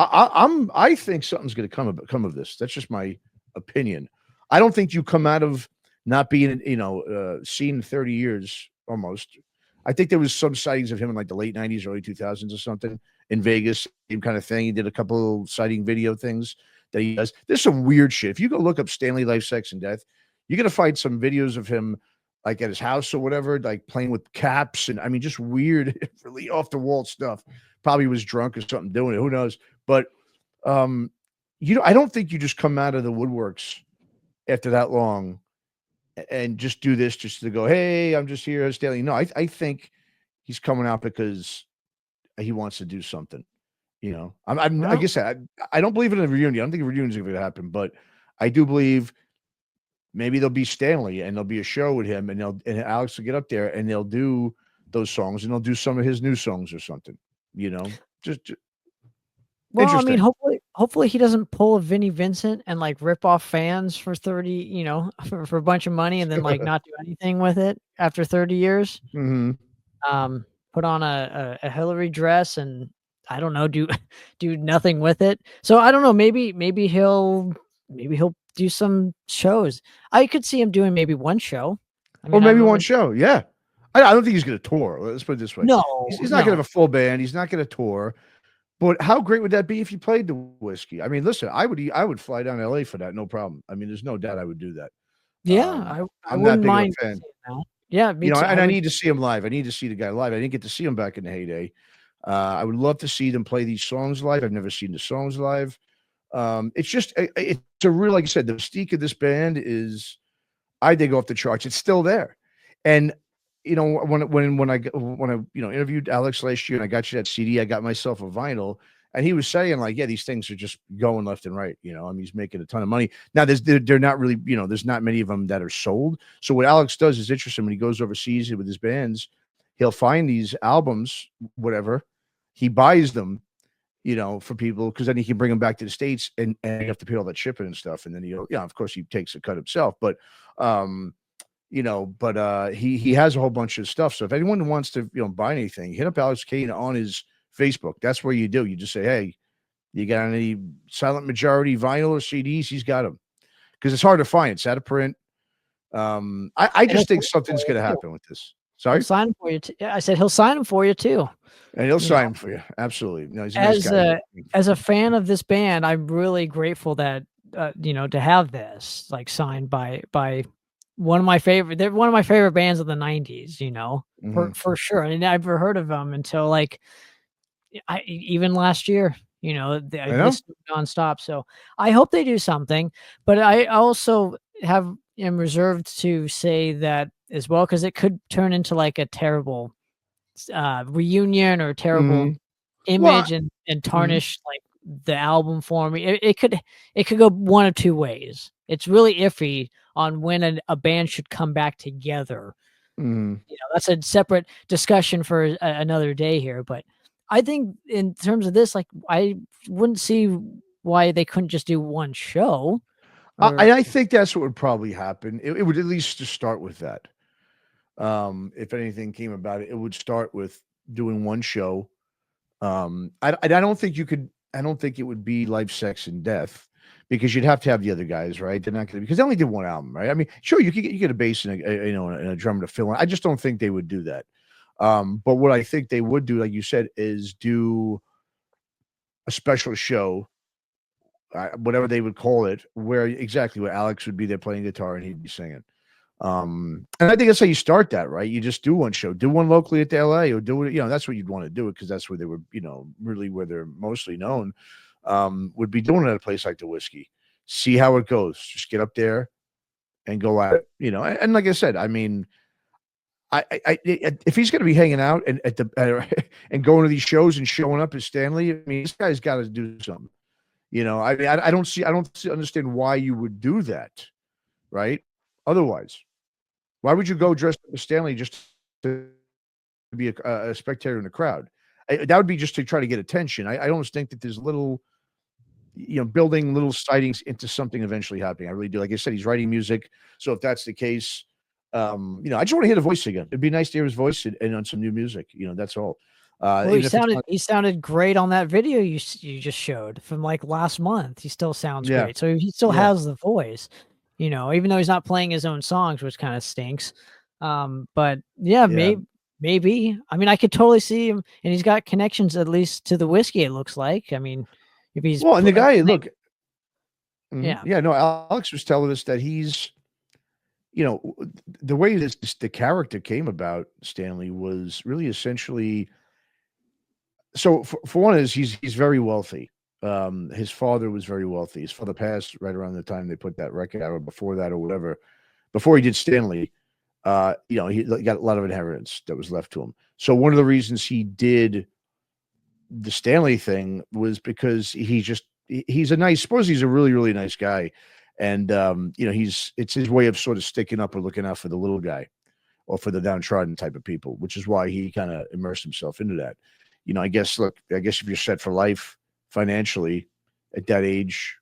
I think something's going to come of this. That's just my opinion. I don't think you come out of not being, you know, seen 30 years almost. I think there was some sightings of him in like the late 90s, early 2000s or something in Vegas, same kind of thing. He did a couple sighting video things that he does. There's some weird shit. If you go look up Stanley Life, Sex, and Death, you're going to find some videos of him like at his house or whatever, like playing with caps. And I mean, just weird, really off the wall stuff. Probably was drunk or something doing it. Who knows? But, you know, I don't think you just come out of the woodworks after that long and just do this just to go, hey, I'm just here, Stanley. No, I think he's coming out because he wants to do something. You know, like I said, I don't believe in a reunion. I don't think a reunion is going to happen, but I do believe maybe there'll be Stanley and there'll be a show with him, and Alex will get up there and they'll do those songs and they'll do some of his new songs or something. You know, just well, I mean, hopefully he doesn't pull a Vinnie Vincent and like rip off fans for 30, you know, for a bunch of money and then like not do anything with it after 30 years. Mm-hmm. Put on a Hillary dress and I don't know, do nothing with it. So I don't know, maybe he'll do some shows. I could see him doing maybe one show. I mean, or maybe one show. Yeah. I don't think he's going to tour. Let's put it this way. No, he's not going to have a full band. He's not going to tour. But how great would that be if you played the whiskey? I mean, listen, I would fly down to LA for that, no problem. I mean, there's no doubt I would do that. Yeah, I'm wouldn't that big mind. of a fan. Yeah, me you know, too. and I need to see him live. I need to see the guy live. I didn't get to see him back in the heyday. I would love to see them play these songs live. I've never seen the songs live. It's just it's a real, like I said, the mystique of this band is, I think, off the charts. It's still there, and you know, when I interviewed Alex last year and I got you that CD, I got myself a vinyl, and he was saying like, yeah, these things are just going left and right. You know, I mean, he's making a ton of money. Now they're not really, you know, there's not many of them that are sold. So what Alex does is interesting. When he goes overseas with his bands, he'll find these albums, whatever, he buys them, you know, for people, because then he can bring them back to the States and you have to pay all that shipping and stuff. And then of course he takes a cut himself, but you know, but he has a whole bunch of stuff. So if anyone wants to, you know, buy anything, hit up Alex Kane on his Facebook. That's where you do. You just say, hey, you got any Silent Majority vinyl or CDs? He's got them, because it's hard to find. It's out of print. I just think something's going to happen with this. Sorry, he'll sign for you. I said he'll sign them for you too, and he'll sign for you. Absolutely. No, he's a as nice guy. As a fan of this band, I'm really grateful that you know, to have this like signed by one of my favorite. They're one of my favorite bands of the '90s. You know, for sure. I never heard of them until like even last year. You know, I listened nonstop. So I hope they do something, but I also am reserved to say that as well, because it could turn into like a terrible reunion or terrible image and tarnish like the album for me. It could go one of two ways. It's really iffy on when a band should come back together. You know, that's a separate discussion for another day here, but I think in terms of this, like, I wouldn't see why they couldn't just do one show. I think that's what would probably happen. It would at least just start with that. If anything came about it, it would start with doing one show. I don't think you could. I don't think it would be Life, Sex, and Death because you'd have to have the other guys, right? They're not going to because they only did one album, right? I mean, sure, you get a bass and and a drummer to fill in. I just don't think they would do that. But what I think they would do, like you said, is do a special show, whatever they would call it, where Alex would be there playing guitar and he'd be singing. And I think that's how you start that, right? You just do one show, do one locally at the LA or do it, that's what you'd want to do it because that's where they were, really where they're mostly known. Would be doing it at a place like the Whiskey. See how it goes. Just get up there and go at it, and like I said, I mean, if he's going to be hanging out and and going to these shows and showing up as Stanley, I mean, this guy's got to do something. I mean, I don't understand why you would do that, right? Otherwise, why would you go dressed up as Stanley just to be a spectator in the crowd? That would be just to try to get attention. I don't think that there's little, building little sightings into something eventually happening. I really do. Like I said, he's writing music. So if that's the case, I just want to hear the voice again. It'd be nice to hear his voice and on some new music. That's all. Well, he sounded great on that video you just showed from like last month. He still sounds great. So he still has the voice, even though he's not playing his own songs, which kind of stinks. But maybe. I mean, I could totally see him, and he's got connections at least to the Whiskey. It looks like. I mean, if he's and the guy, look, yeah. No, Alex was telling us that he's, the way the character came about, Stanley, was really essentially. So for one is he's very wealthy. His father was very wealthy. His father passed right around the time they put that record out, or before that, or whatever. Before he did Stanley, he got a lot of inheritance that was left to him. So one of the reasons he did the Stanley thing was because he's a nice. Suppose he's a really, really nice guy, and it's his way of sort of sticking up or looking out for the little guy, or for the downtrodden type of people, which is why he kind of immersed himself into that. I guess if you're set for life financially at that age,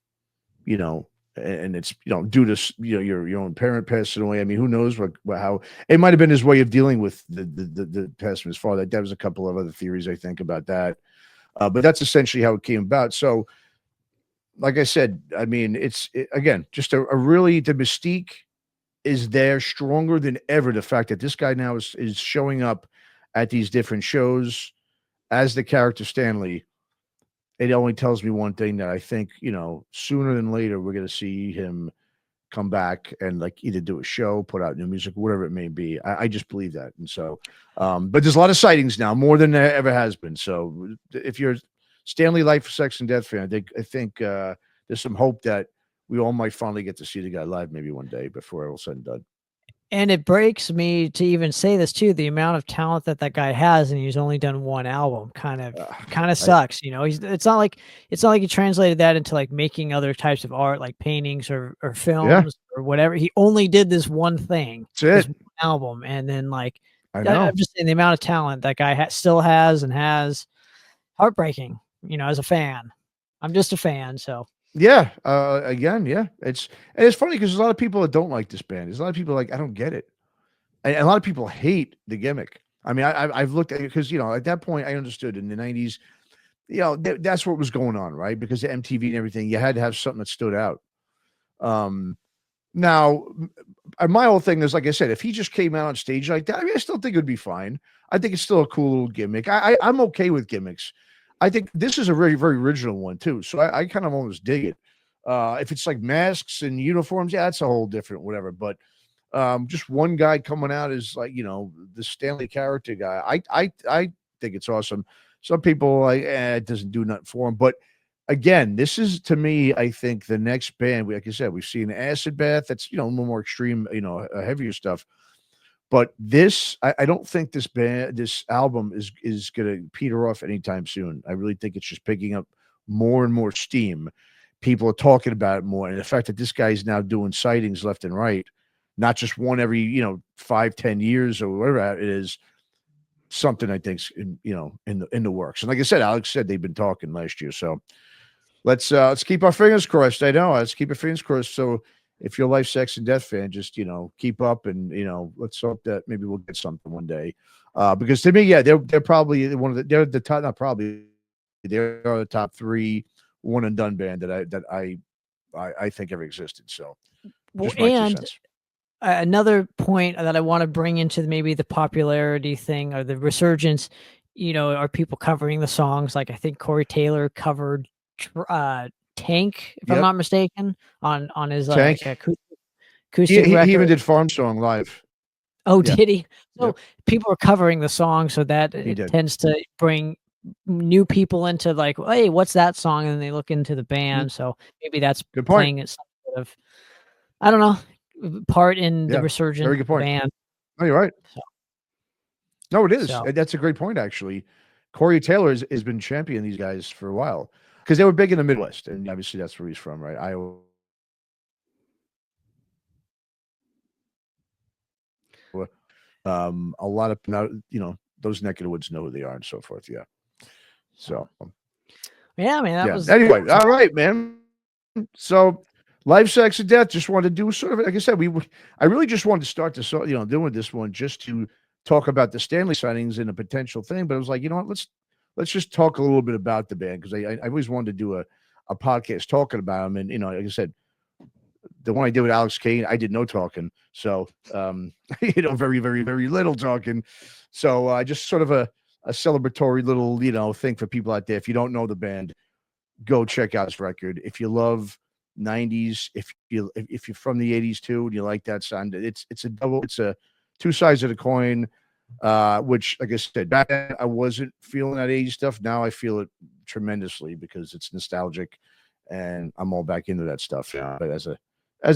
and it's, due to, your own parent passing away. I mean, who knows how it might've been his way of dealing with the passing of his father. That was a couple of other theories, I think, about that. But that's essentially how it came about. So like I said, I mean, again, just a really, the mystique is there stronger than ever. The fact that this guy now is showing up at these different shows as the character Stanley, it only tells me one thing, that I think, sooner than later, we're going to see him come back and like either do a show, put out new music, whatever it may be. I just believe that. And so, but there's a lot of sightings now, more than there ever has been. So if you're Stanley Life, Sex, and Death fan, I think there's some hope that we all might finally get to see the guy live maybe one day before all said and done. And it breaks me to even say this too, the amount of talent that guy has, and he's only done one album kind of sucks. It's not like he translated that into like making other types of art, like paintings or films or whatever. He only did this one thing, this one album. And then like, I'm just saying the amount of talent that guy still has and has. Heartbreaking, as a fan. I'm just a fan. So yeah, again, yeah, it's funny because there's a lot of people that don't like this band. There's a lot of people like, I don't get it, and a lot of people hate the gimmick. I mean, I've looked at it because at that point I understood in the '90s, that's what was going on, right? Because of MTV and everything, you had to have something that stood out. Now, my whole thing is, like I said, if he just came out on stage like that, I mean, I still think it would be fine. I think it's still a cool little gimmick. I'm okay with gimmicks. I think this is a very, very original one too. So I kind of almost dig it. If it's like masks and uniforms, yeah, that's a whole different whatever. But just one guy coming out as like, the Stanley character guy. I think it's awesome. Some people like, it doesn't do nothing for him. But again, this is, to me, I think the next band. Like I said, we've seen Acid Bath. That's a little more extreme, heavier stuff. But this, I don't think this album is going to peter off anytime soon. I really think it's just picking up more and more steam. People are talking about it more, and the fact that this guy is now doing sightings left and right, not just one every 5-10 years or whatever it is, something I think's in the works. And like I said, Alex said they've been talking last year, so let's keep our fingers crossed. I know. Let's keep our fingers crossed. So if you're a Life, Sex, and Death fan, just keep up, and let's hope that maybe we'll get something one day. Because to me, yeah, they're probably they're the top, not probably, they're the top 3 one and done band that I think ever existed. So, just my 2 cents. Another point that I want to bring into maybe the popularity thing or the resurgence, are people covering the songs? Like I think Corey Taylor covered Tank, if I'm not mistaken, on his acoustic he record. He even did Farm Song live. Oh, did he? So people are covering the song, so that it tends to bring new people into like, hey, what's that song? And they look into the band. So maybe that's good point. Playing at some sort of, I don't know, part in the resurgence very good point. band. Oh, you're right. So, no, it is. That's a great point, actually. Corey Taylor has been championing these guys for a while because they were big in the Midwest, and obviously that's where he's from, right? Iowa. A lot of those neck of the woods know who they are and so forth. Yeah. So. Yeah, man. That was anyway. All right, man. So. Life, Sex, and Death. Just wanted to do sort of, like I said, I really just wanted to start this, doing this one just to talk about the Stanley sightings and a potential thing. But I was like, you know what, let's just talk a little bit about the band, because I always wanted to do a podcast talking about them. And like I said, the one I did with Alex Kane, I did no talking, so very, very, very little talking. So just sort of a celebratory little thing for people out there. If you don't know the band, go check out this record. If you love 90s, if you're from the 80s too and you like that sound, it's a 2 sides of the coin, which, like I said, back then I wasn't feeling that 80s stuff. Now I feel it tremendously because it's nostalgic and I'm all back into that stuff. But as a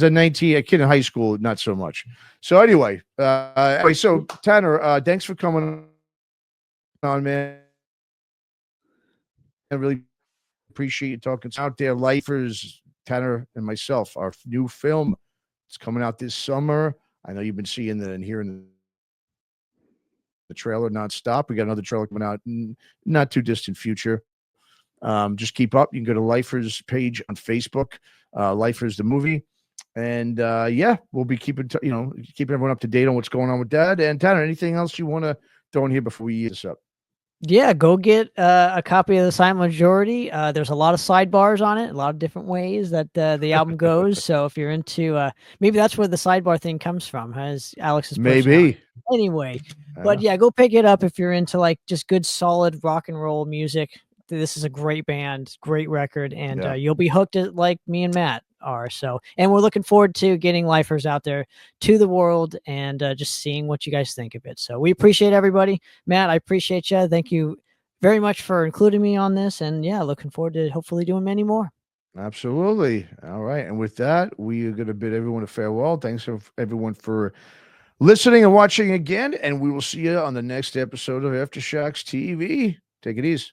kid in high school, not so much. So anyway, so Tanner, thanks for coming on, man. I really appreciate you talking out there. Lifers, Tanner and myself, our new film, it's coming out this summer. I know you've been seeing and hearing the trailer nonstop. We got another trailer coming out in not too distant future. Just keep up. You can go to Lifers page on Facebook, Lifers the movie, and we'll be keeping everyone up to date on what's going on with that. And Tanner, anything else you want to throw in here before we eat this up? Yeah, go get a copy of The Silent Majority. There's a lot of sidebars on it, a lot of different ways that the album goes. So if you're into, maybe that's where the sidebar thing comes from, as Alex's maybe. Anyway, but yeah, go pick it up if you're into like just good, solid rock and roll music. This is a great band, great record, and you'll be hooked like me and Matt are. So, and we're looking forward to getting Lifers out there to the world and just seeing what you guys think of it. So we appreciate everybody. Matt, I appreciate you. Thank you very much for including me on this. And yeah, looking forward to hopefully doing many more. Absolutely. All right. And with that, we are going to bid everyone a farewell. Thanks everyone for listening and watching again. And we will see you on the next episode of Aftershocks TV. Take it easy.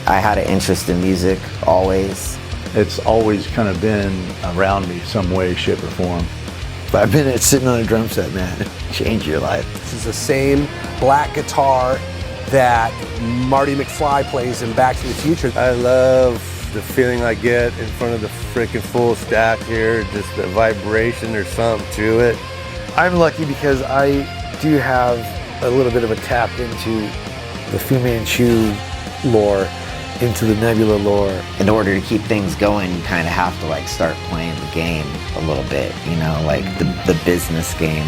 I had an interest in music always. It's always kind of been around me some way, shape, or form. 5 minutes sitting on a drum set, man, change your life. This is the same black guitar that Marty McFly plays in Back to the Future. I love the feeling I get in front of the freaking full stack here, just the vibration or something to it. I'm lucky because I do have a little bit of a tap into the Fu Manchu lore, into the Nebula lore. In order to keep things going, you kind of have to like start playing the game a little bit, like the business game.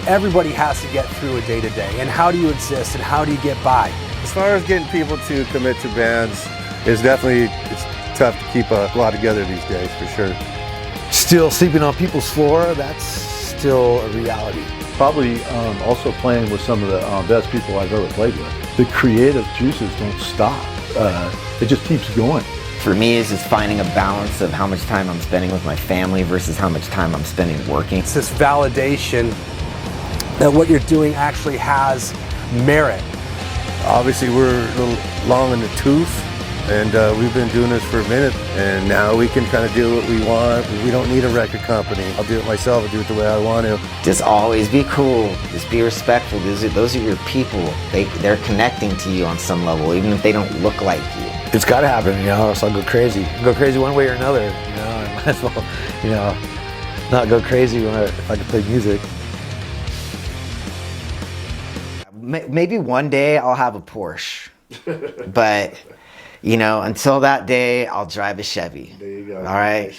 Everybody has to get through a day-to-day, and how do you exist and how do you get by? As far as getting people to commit to bands, it's tough to keep a lot together these days, for sure. Still sleeping on people's floor, that's still a reality. Probably also playing with some of the best people I've ever played with. The creative juices don't stop. It just keeps going. For me, it's just finding a balance of how much time I'm spending with my family versus how much time I'm spending working. It's this validation that what you're doing actually has merit. Obviously, we're a little long in the tooth, And we've been doing this for a minute, and now we can kind of do what we want. We don't need a record company. I'll do it myself. I'll do it the way I want to. Just always be cool. Just be respectful. Those are your people. They're connecting to you on some level, even if they don't look like you. It's got to happen, you know, or else I'll go crazy. I'll go crazy one way or another, you know. I might as well, you know, not go crazy if I can play music. Maybe one day I'll have a Porsche, but you know, until that day, I'll drive a Chevy. There you go. All right.